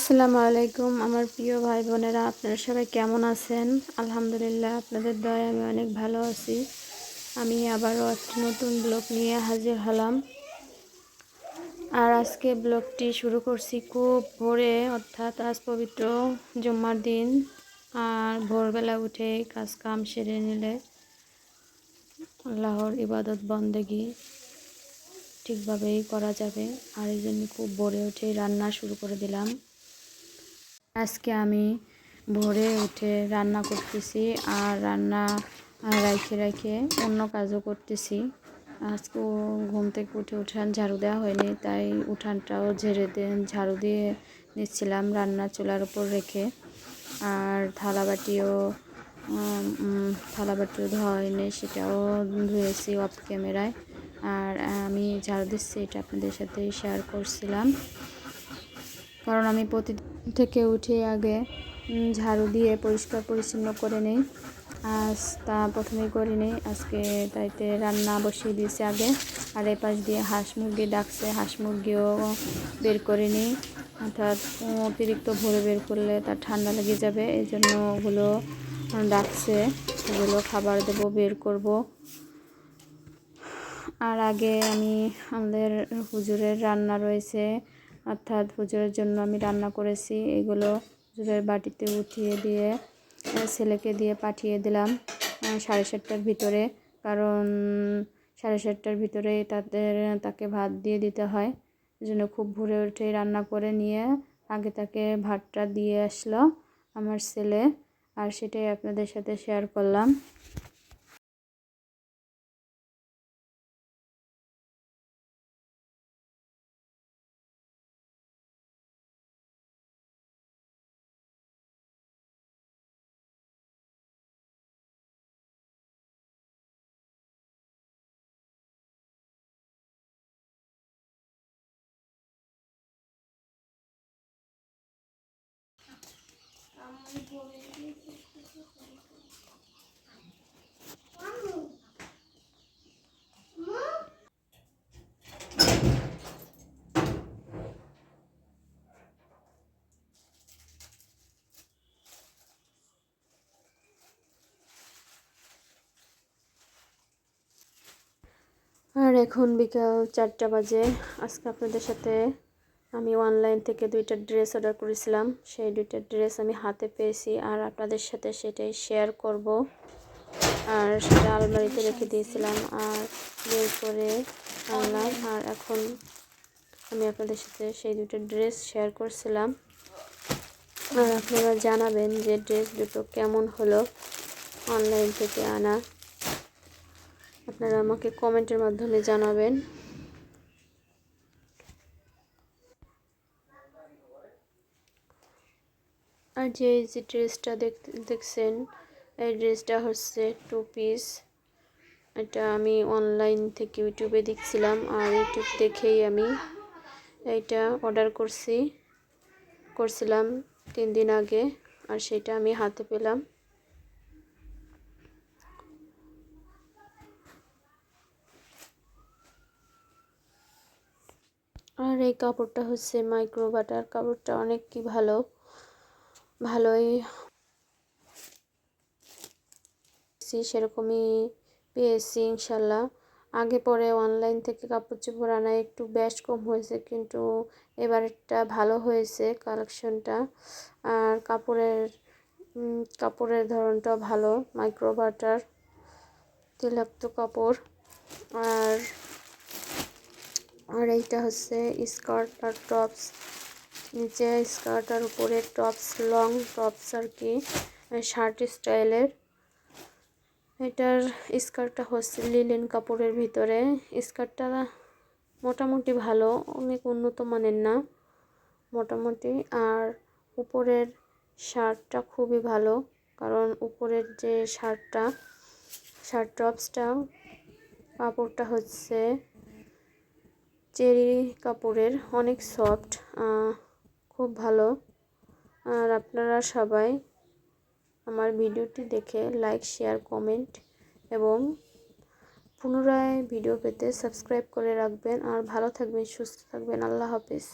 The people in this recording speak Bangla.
আসসালামু আলাইকুম আমার প্রিয় ভাই বোনেরা, আপনারা সবাই কেমন আছেন? আলহামদুলিল্লাহ, আপনাদের দয়ায় আমি অনেক ভালো আছি। আমি আবারও একটি নতুন ব্লগ নিয়ে হাজির হলাম। আর আজকে ব্লগটি শুরু করছি খুব ভোরে, অর্থাৎ আজ পবিত্র জুম্মার দিন। আর ভোরবেলা উঠে কাজ কাম সেরে নিলে আল্লাহর ইবাদত বন্দেগি ঠিকভাবেই করা যাবে। আর এই জন্য খুব ভোরে উঠে রান্না শুরু করে দিলাম। আজকে আমি ভোরে উঠে রান্না করতেছি, আর রান্না রাইখে অন্য কাজও করতেছি। আজকে ঘুম থেকে উঠান ঝাড়ু দেওয়া হয়নি, তাই উঠানটাও ঝাড়ু দিয়ে নিচ্ছিলাম রান্না চুলার উপর রেখে। আর থালাবাটিও ধোয়া হয়নি, সেটাও ধুয়েছি অফ ক্যামেরায়। আর আমি ঝাড়ু দিচ্ছি, এটা আপনাদের সাথে শেয়ার করছিলাম, কারণ আমি প্রতিদিন থেকে উঠে আগে ঝাড়ু দিয়ে পরিষ্কার পরিচ্ছন্ন করে নিই। আজ তা প্রথমেই করে নিই আজকে, তাইতে রান্না বসিয়ে দিয়েছি আগে। আর এই পাশ দিয়ে হাঁস মুরগি ডাকছে, হাঁস মুরগিও বের করে নিই। অর্থাৎ অতিরিক্ত ভোরে বের করলে তার ঠান্ডা লেগে যাবে, এই জন্য ওগুলো ডাকছে, ওগুলো খাবার দেবো, বের করব। আর আগে আমাদের হুজুরের রান্না রয়েছে, অর্থাৎ হুজুরের জন্য আমি রান্না করেছি। এগুলো হুজুরের বাটিতে উঠিয়ে দিয়ে ছেলেকে দিয়ে পাঠিয়ে দিলাম 7:30টার ভিতরে, কারণ 7:30টার ভিতরে তাকে ভাত দিয়ে দিতে হয়। এই জন্য খুব ভোরে উঠে রান্না করে নিয়ে আগে তাকে ভাতটা দিয়ে আসলো আমার ছেলে। আর সেটাই আপনাদের সাথে শেয়ার করলাম। আর এখন বিকাল 4টা বাজে। আজকে আপনাদের সাথে আমি অনলাইন থেকে 2টা ড্রেস অর্ডার করেছিলাম, সেই 2টা ড্রেস আমি হাতে পেয়েছি, আর আপনাদের সাথে সেটাই শেয়ার করব। আর সেটা আলমারিতে রেখে দিয়েছিলাম, আর বের করে আনলাম। আর এখন আমি আপনাদের সাথে সেই 2টা ড্রেস শেয়ার করছিলাম। আর আপনারা জানাবেন যে ড্রেস দুটো কেমন হলো অনলাইন থেকে আনা, আপনারা আমাকে কমেন্টের মাধ্যমে জানাবেন। আর যে ড্রেসটা দেখছেন, এই ড্রেসটা হচ্ছে 2 পিস। এটা আমি অনলাইন থেকে ইউটিউবে দেখছিলাম, আর ইউটিউব দেখেই আমি এইটা অর্ডার করছিলাম 3 দিন আগে, আর সেটা আমি হাতে পেলাম। আর এই কাপড়টা হচ্ছে মাইক্রো বাটার, কাপড়টা অনেক কি ভালোই সেরকমই পেয়েছি ইনশাল্লাহ। আগে পরে অনলাইন থেকে কাপড় চোপড় আনা একটু বেশ কম হয়েছে, কিন্তু এবারটা ভালো হয়েছে কালেকশনটা। আর কাপড়ের ধরনটাও ভালো, মাইক্রো বাটার তৈলাক্ত কাপড়। আর আর এইটা হচ্ছে স্কার্ট আর টপস, নিচে স্কার্ট আর উপরে টপস, লং টপস আর কি, শার্ট স্টাইলের। এটার স্কার্টটা হচ্ছে লিলেন কাপড়ের ভিতরে। স্কার্টটা মোটামুটি ভালো, অনেক উন্নত মানের না, মোটামুটি। আর উপরের শার্টটা খুবই ভালো, কারণ উপরের যে শার্ট টপসটা কাপড়টা হচ্ছে চেরি কাপড়ের, অনেক সফট, খুব ভালো। আর আপনারা সবাই আমার ভিডিওটি দেখে লাইক, শেয়ার, কমেন্ট এবং পুনরায় ভিডিও পেতে সাবস্ক্রাইব করে রাখবেন। আর ভালো থাকবেন, সুস্থ থাকবেন। আল্লাহ হাফেজ।